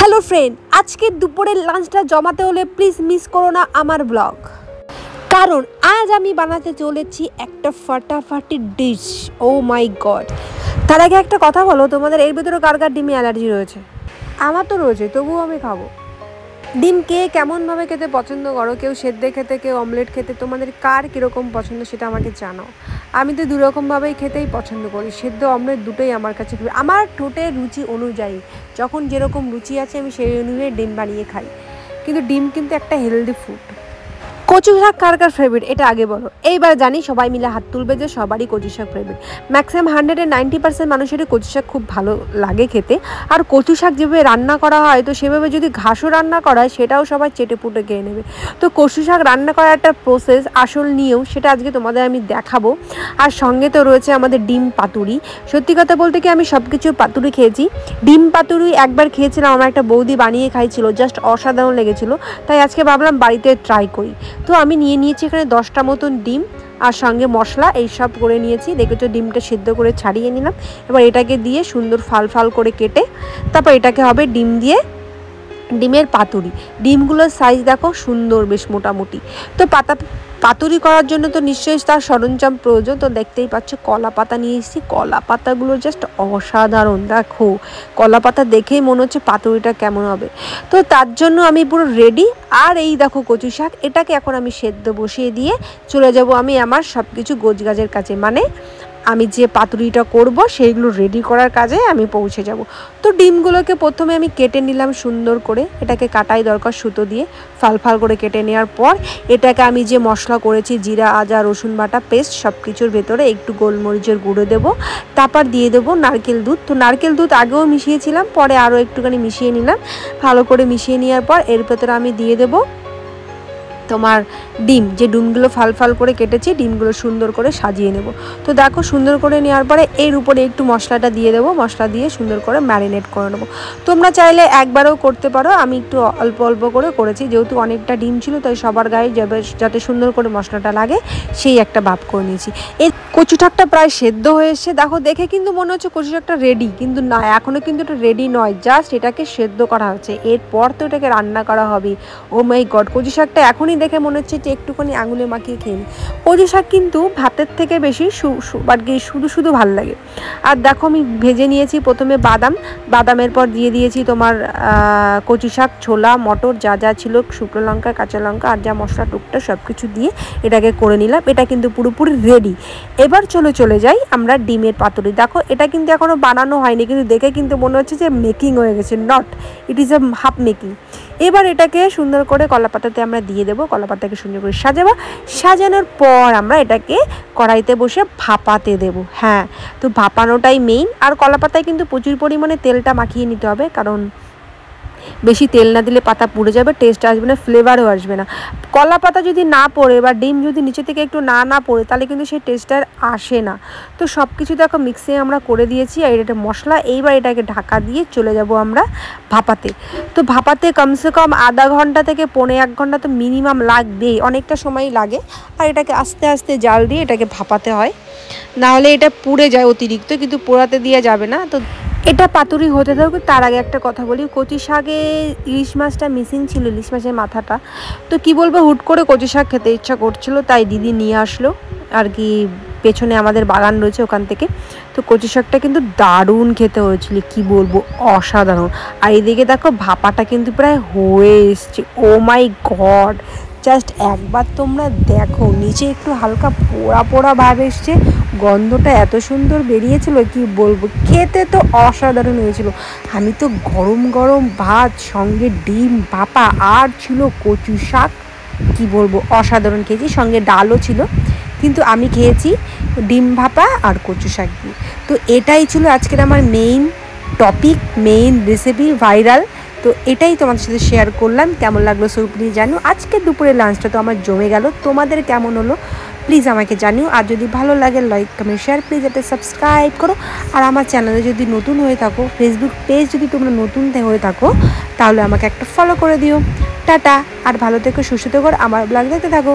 Hello friend, আজকে দুপুরের লাঞ্চটা জমাতে হলে প্লিজ মিস করো না আমার ব্লগ, কারণ আজ আমি বানাতে চলেছি একটা ফাটাফাটি ডিশ। ও মাই গড! তার আগে একটা কথা বলো, তোমাদের এর ভিতরে কার কার ডিমে অ্যালার্জি রয়েছে? আমার তো রয়েছে, তবুও আমি খাবো। ডিম কে কেমনভাবে খেতে পছন্দ করো? কেউ সেদ্ধে খেতে, কেউ অমলেট খেতে, তোমাদের কার কীরকম পছন্দ সেটা আমাকে জানাও। আমি তো দুরকমভাবেই খেতেই পছন্দ করি, সেদ্ধ অমলেট দুটোই আমার কাছে আমার ঠোঁটের রুচি অনুযায়ী, যখন যেরকম রুচি আছে আমি সেই অনুযায়ী ডিম বানিয়ে খাই। কিন্তু ডিম কিন্তু একটা হেলদি ফুড। কচু শাক কার কার ফেভারিট এটা আগে বলো। এইবার জানি সবাই মিলে হাত তুলবে যে সবারই কচু শাক ফেভারিট। ম্যাক্সিমাম 190% মানুষেরই কচু শাক খুব ভালো লাগে খেতে। আর কচু শাক যেভাবে রান্না করা হয়, তো সেভাবে যদি ঘাসও রান্না করা হয় সেটাও সবাই চেটে পুটে খেয়ে নেবে। তো কচু শাক রান্না করার একটা প্রসেস আসল নিয়েও সেটা আজকে তোমাদের আমি দেখাবো। আর সঙ্গে তো রয়েছে আমাদের ডিম পাতুরি। সত্যি কথা বলতে কি, আমি সব কিছু পাতুরি খেয়েছি। ডিম পাতুরি একবার খেয়েছিলাম, আমার একটা বৌদি বানিয়ে খাইছিল, জাস্ট অসাধারণ লেগেছিলো। তাই আজকে ভাবলাম বাড়িতে ট্রাই করি। তো আমি নিয়েছি এখানে 10টা মতন ডিম, আর সঙ্গে মশলা এইসব করে নিয়েছি। দেখেছো ডিমটা সেদ্ধ করে ছাড়িয়ে নিলাম। এবার এটাকে দিয়ে সুন্দর ফাল ফাল করে কেটে তারপর এটাকে হবে ডিম দিয়ে ডিমের পাতুরি। ডিমগুলোর সাইজ দেখো সুন্দর, বেশ মোটামুটি। তো পাতুরি করার জন্য তো নিশ্চয়ই তার সরঞ্জাম প্রয়োজন। তো দেখতেই পাচ্ছ কলা পাতা নিয়ে এসেছি। কলা পাতাগুলো জাস্ট অসাধারণ, দেখো কলা পাতা দেখেই মনে হচ্ছে পাতুরিটা কেমন হবে। তো তার জন্য আমি পুরো রেডি। আর এই দেখো কচু শাক, এটাকে এখন আমি সেদ্ধ বসিয়ে দিয়ে চলে যাব আমি আমার সব কিছু গোছগাছের কাছে, মানে আমি যে পাতুরিটা করব সেইগুলো রেডি করার কাজে আমি পৌঁছে যাব। তো ডিমগুলোকে প্রথমে আমি কেটে নিলাম সুন্দর করে। এটাকে কাটাই দরকার সুতো দিয়ে, ফাল ফাল করে কেটে নেওয়ার পর এটাকে আমি যে মশলা করেছি, জিরা আদা রসুন বাটা পেস্ট, সব কিছুর ভেতরে একটু গোলমরিচের গুঁড়ো দেবো। তারপর দিয়ে দেবো নারকেল দুধ। তো নারকেল দুধ আগেও মিশিয়েছিলাম, পরে আরও একটুখানি মিশিয়ে নিলাম। ভালো করে মিশিয়ে নেওয়ার পর এর ভেতরে আমি দিয়ে দেবো তোমার ডিম, যে ডিমগুলো ফাল ফাল করে কেটেছি, ডিমগুলো সুন্দর করে সাজিয়ে নেব। তো দেখো সুন্দর করে নেওয়ার পরে এর উপরে একটু মশলাটা দিয়ে দেবো। মশলা দিয়ে সুন্দর করে ম্যারিনেট করে নেবো। তোমরা চাইলে একবারও করতে পারো, আমি একটু অল্প অল্প করে করেছি, যেহেতু অনেকটা ডিম ছিল তাই সবার গায়ে যাতে সুন্দর করে মশলাটা লাগে সেই একটা ভাব করে নিয়েছি। এই কচু শাকটা প্রায় সেদ্ধ হয়ে এসছে, দেখো দেখে কিন্তু মনে হচ্ছে কচু শাকটা রেডি, কিন্তু না, এখনও কিন্তু এটা রেডি নয়, জাস্ট এটাকে সেদ্ধ করা হচ্ছে। এরপর তো এটাকে রান্না করা হবে। ও মাই গড, কচু শাকটা এখনই দেখে মনে হচ্ছে যে একটুখানি আঙুলে মাখিয়ে খেয়ে নিই। কচু শাক কিন্তু ভাতের থেকে বেশি শুধু শুধু ভাল লাগে। আর দেখো আমি ভেজে নিয়েছি প্রথমে বাদামের পর দিয়ে দিয়েছি তোমার কচু শাক, ছোলা, মটর, যা যা ছিল, শুকনো লঙ্কা, কাঁচা লঙ্কা আর যা মশলা টুকটা সব কিছু দিয়ে এটাকে করে নিলাম। এটা কিন্তু পুরোপুরি রেডি। এবার চলে যাই আমরা ডিমের পাতুরি। দেখো এটা কিন্তু এখনও বানানো হয়নি, কিন্তু দেখে কিন্তু মনে হচ্ছে যে মেকিং হয়ে গেছে, not, it is a half making. এবার এটাকে সুন্দর করে কলা পাতাতে আমরা দিয়ে দেবো। কলা পাতাকে সুন্দর করে সাজানোর পর আমরা এটাকে কড়াইতে বসে ভাপাতে দেবো। হ্যাঁ, তো ভাপানোটাই মেইন। আর কলা পাতায় কিন্তু প্রচুর পরিমাণে তেলটা মাখিয়ে নিতে হবে, কারণ বেশি তেল না দিলে পাতা পুড়ে যাবে, টেস্ট আসবে না, ফ্লেভারও আসবে না। কলা পাতা যদি না পড়ে বা ডিম যদি নিচে থেকে একটু না পড়ে, তাহলে কিন্তু সেই টেস্টটা আসে না। তো সব কিছু দেখো মিক্সে আমরা করে দিয়েছি। আর এটা মশলা, এইবার এটাকে ঢাকা দিয়ে চলে যাব আমরা ভাপাতে। তো ভাপাতে কমসে কম আধা ঘন্টা থেকে 1.5 ঘন্টা তো মিনিমাম লাগবেই, অনেকটা সময় লাগে। আর এটাকে আস্তে আস্তে জাল দিয়ে এটাকে ভাপাতে হয়, নাহলে এটা পুড়ে যায় অতিরিক্ত, কিন্তু পোড়াতে দেওয়া যাবে না। তো এটা পাতুরি হতে থাকুক, তার আগে একটা কথা বলি, কচু শাকে ইলিশ মাছটা মিসিং ছিল, ইলিশ মাছের মাথাটা। তো কি বলবো, হুট করে কচু শাক খেতে ইচ্ছা করছিল, তাই দিদি নিয়ে আসলো আর কি, পেছনে আমাদের বাগান রয়েছে ওখান থেকে। তো কচু শাকটা কিন্তু দারুণ খেতে হয়েছিল, কি বলবো, অসাধারণ। আর এদিকে দেখো ভাপাটা কিন্তু প্রায় হয়ে এসছে। ও মাই গড, জাস্ট একবার তোমরা দেখো, নিচে একটু হালকা পোড়া পোড়া ভাব এসছে, গন্ধটা এত সুন্দর বেরিয়েছিল, কি বলবো, খেতে তো অসাধারণ হয়েছিল। আমি তো গরম গরম ভাত, সঙ্গে ডিম ভাপা আর ছিল কচু শাক, কি বলবো, অসাধারণ খেয়েছি। সঙ্গে ডালও ছিল, কিন্তু আমি খেয়েছি ডিম ভাপা আর কচু শাক দিয়ে। তো এটাই ছিল আজকের আমার main topic, main recipe, viral. তো এটাই তোমাদের সাথে শেয়ার করলাম। কেমন লাগলো সো প্লিজ জানো। আজকে দুপুরের লাঞ্চটা তো আমার জমে গেল, তোমাদের কেমন হলো প্লিজ আমাকে জানিও। আর যদি ভালো লাগে লাইক কমেন্ট শেয়ার, প্লিজ এটা সাবস্ক্রাইব করো। আর আমার চ্যানেলে যদি নতুন হয়ে থাকো, ফেসবুক পেজ যদি তোমরা নতুন হয়ে থাকো, তাহলে আমাকে একটা ফলো করে দিও। টাটা, আর ভালো থেকো, সুস্থ থেকো, আমার ব্লগ দেখতে থাকো।